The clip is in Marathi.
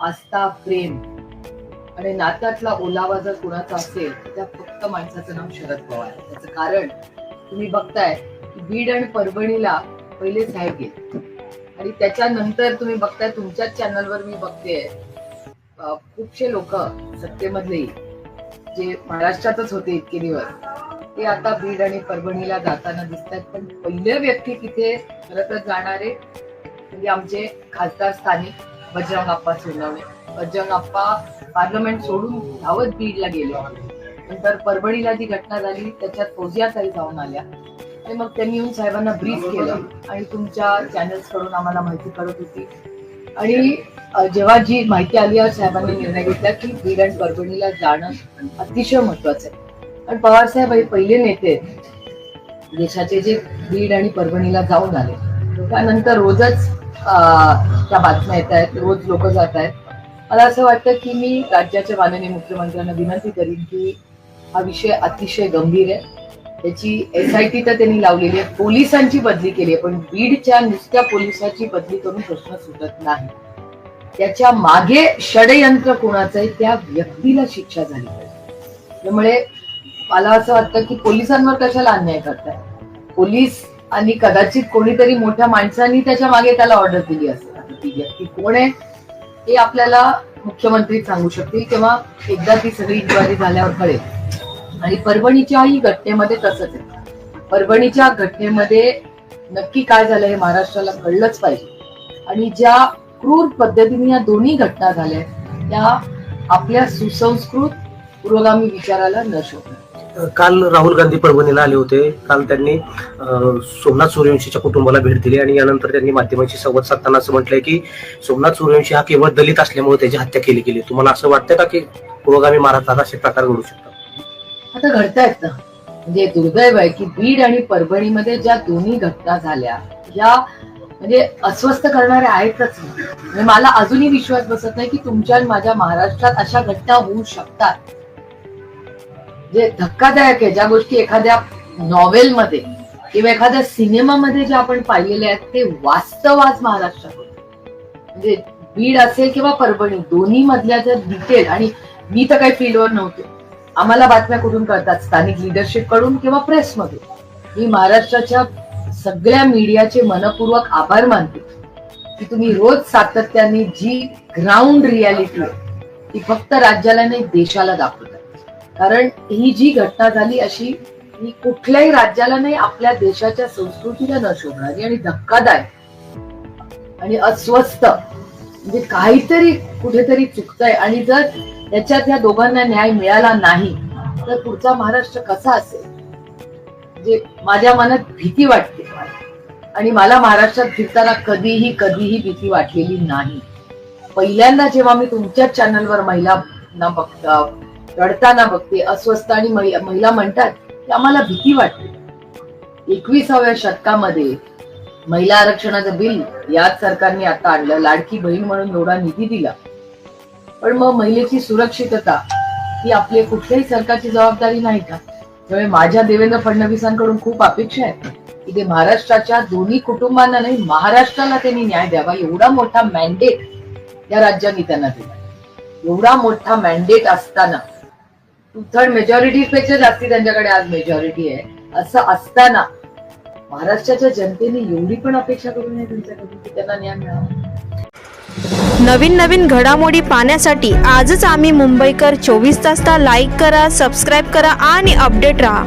आस्था, प्रेम आणि नात्यातला ओलावा जर कुणाचा असेल तर त्या फक्त माणसाचं नाव शरद पवार आहे. त्याचं कारण तुम्ही बघताय की बीड आणि परभणीला पहिले साहेब गेले आणि त्याच्यानंतर तुम्ही बघताय तुमच्याच चॅनलवर मी बघते खूपशे लोक सत्तेमधले जे महाराष्ट्रातच होते इतके दिवस ते आता बीड आणि परभणीला जाताना दिसत आहेत. पण पहिले व्यक्ती तिथे खरं तर जाणारे म्हणजे आमचे खासदार स्थानिक बजरंग अप्पा सोनवणे. बजरंग अप्पा पार्लमेंट सोडून धावत बीडला गेले. नंतर परभणीला जी घटना झाली त्याच्यात फौजियाताई जाऊन आल्या आणि मग त्यांनी येऊन साहेबांना ब्रीफ केलं आणि तुमच्या चॅनल्स कडून आम्हाला माहिती कळत होती. आणि जेव्हा जी माहिती आली साहेबांनी निर्णय घेतला की बीड आणि परभणीला जाणं अतिशय महत्वाचं आहे. कारण पवार साहेब हे पहिले नेते देशाचे जे बीड आणि परभणीला जाऊन आले. त्यानंतर रोजच त्या बातम्या येत आहेत, रोज लोक जात आहेत. मला असं वाटतं की मी राज्याच्या माननीय मुख्यमंत्र्यांना विनंती करीन की हा विषय अतिशय गंभीर आहे. त्याची SIT तर त्यांनी लावलेली आहे, पोलिसांची बदली केली आहे, पण बीडच्या नुसत्या पोलिसांची बदली करून प्रश्न सुटत नाही. त्याच्या मागे षडयंत्र कोणाचं आहे त्या व्यक्तीला शिक्षा झाली पाहिजे. त्यामुळे मला असं वाटतं की पोलिसांवर कशाला अन्याय करताय. पोलीस आणि कदाचित कोणीतरी मोठ्या माणसांनी त्याच्या मागे त्याला ऑर्डर दिली असेल. आता ती व्यक्ती कोण आहे हे आपल्याला मुख्यमंत्री सांगू शकतील किंवा एकदा ती सगळी इन्क्वायरी झाल्यावर कळेल. आणि परभणीच्याही घटनेमध्ये तसंच आहे. परभणीच्या घटनेमध्ये नक्की काय झालं हे महाराष्ट्राला कळलंच पाहिजे. आणि ज्या क्रूर पद्धतीने या दोन्ही घटना झाल्या त्या आपल्या सुसंस्कृत पुरोगामी विचाराला न शोधणार. काल राहुल गांधी परभणीला आले होते. काल त्यांनी सोमनाथ सूर्यवंशीच्या कुटुंबाला भेट दिली आणि यानंतर त्यांनी माध्यमांशी संवाद साधताना असं म्हटलंय की सोमनाथ सूर्यवंशी हा केवळ दलित असल्यामुळे त्याची हत्या केली गेली. तुम्हाला असं वाटतं का की पुरोगामी महाराष्ट्रात असे प्रकार घडू शकतात? आता घडतायत ना. म्हणजे दुर्दैव आहे की बीड आणि परभणीमध्ये ज्या दोन्ही घटना झाल्या या म्हणजे अस्वस्थ करणाऱ्या आहेतच. म्हणजे मला अजूनही विश्वास बसत नाही की तुमच्या आणि माझ्या महाराष्ट्रात अशा घटना होऊ शकतात. जे धक्कादायक आहे, ज्या गोष्टी एखाद्या नॉव्हेलमध्ये किंवा एखाद्या सिनेमामध्ये ज्या आपण पाहिलेल्या आहेत ते वास्तव आज महाराष्ट्रात होते. म्हणजे बीड असेल किंवा परभणी दोन्ही मधल्या जर डिटेल, आणि मी तर काही फील्डवर नव्हते, आम्हाला बातम्या कुठून कळतात स्थानिक लिडरशिप कडून किंवा प्रेसमधून. मी महाराष्ट्राच्या सगळ्या मीडियाचे मनपूर्वक आभार मानते की तुम्ही रोज सातत्याने जी ग्राउंड रियालिटी आहे ती फक्त राज्याला नाही देशाला दाखवतात. कारण ही जी घटना झाली अशी ही कुठल्याही राज्याला नाही आपल्या देशाच्या संस्कृतीला न शोभणारी आणि धक्कादायक आणि अस्वस्थ. म्हणजे काहीतरी कुठेतरी चुकतंय आणि जर त्याच्यात या दोघांना न्याय मिळाला नाही तर पुढचा महाराष्ट्र कसा असेल. म्हणजे माझ्या मनात भीती वाटते आणि मला महाराष्ट्रात फिरताना कधीही भीती वाटलेली नाही. पहिल्यांदा जेव्हा मी तुमच्याच चॅनलवर महिलांना बघता रडताना बघते, अस्वस्थ आणि महिला म्हणतात की आम्हाला भीती वाटते. 21व्या शतकामध्ये महिला आरक्षणाचं बिल याच सरकारने आता आणलं. लाडकी बहीण म्हणून एवढा निधी दिला. पण मग महिलेची सुरक्षितता ही आपली कुठल्याही सरकारची जबाबदारी नाही का? त्यामुळे माझ्या देवेंद्र फडणवीसांकडून खूप अपेक्षा आहे की ते महाराष्ट्राच्या दोन्ही कुटुंबांना नाही महाराष्ट्राला त्यांनी न्याय द्यावा. एवढा मोठा मॅन्डेट या राज्यांनी त्यांना दिला. एवढा मोठा मॅन्डेट असताना 2/3 मेजॉरिटी पेक्षा जास्ती त्यांच्याकडे आज मेजॉरिटी आहे. असं असताना महाराष्ट्राच्या जनतेने एवढी पण अपेक्षा करू नये त्यांच्याकडून की त्यांना न्याय मिळावा. नवीन घडामोडी पाहण्यासाठी आजच आम्ही मुंबईकर 24 तासला लाईक करा, सबस्क्राईब करा आणि अपडेट राहा.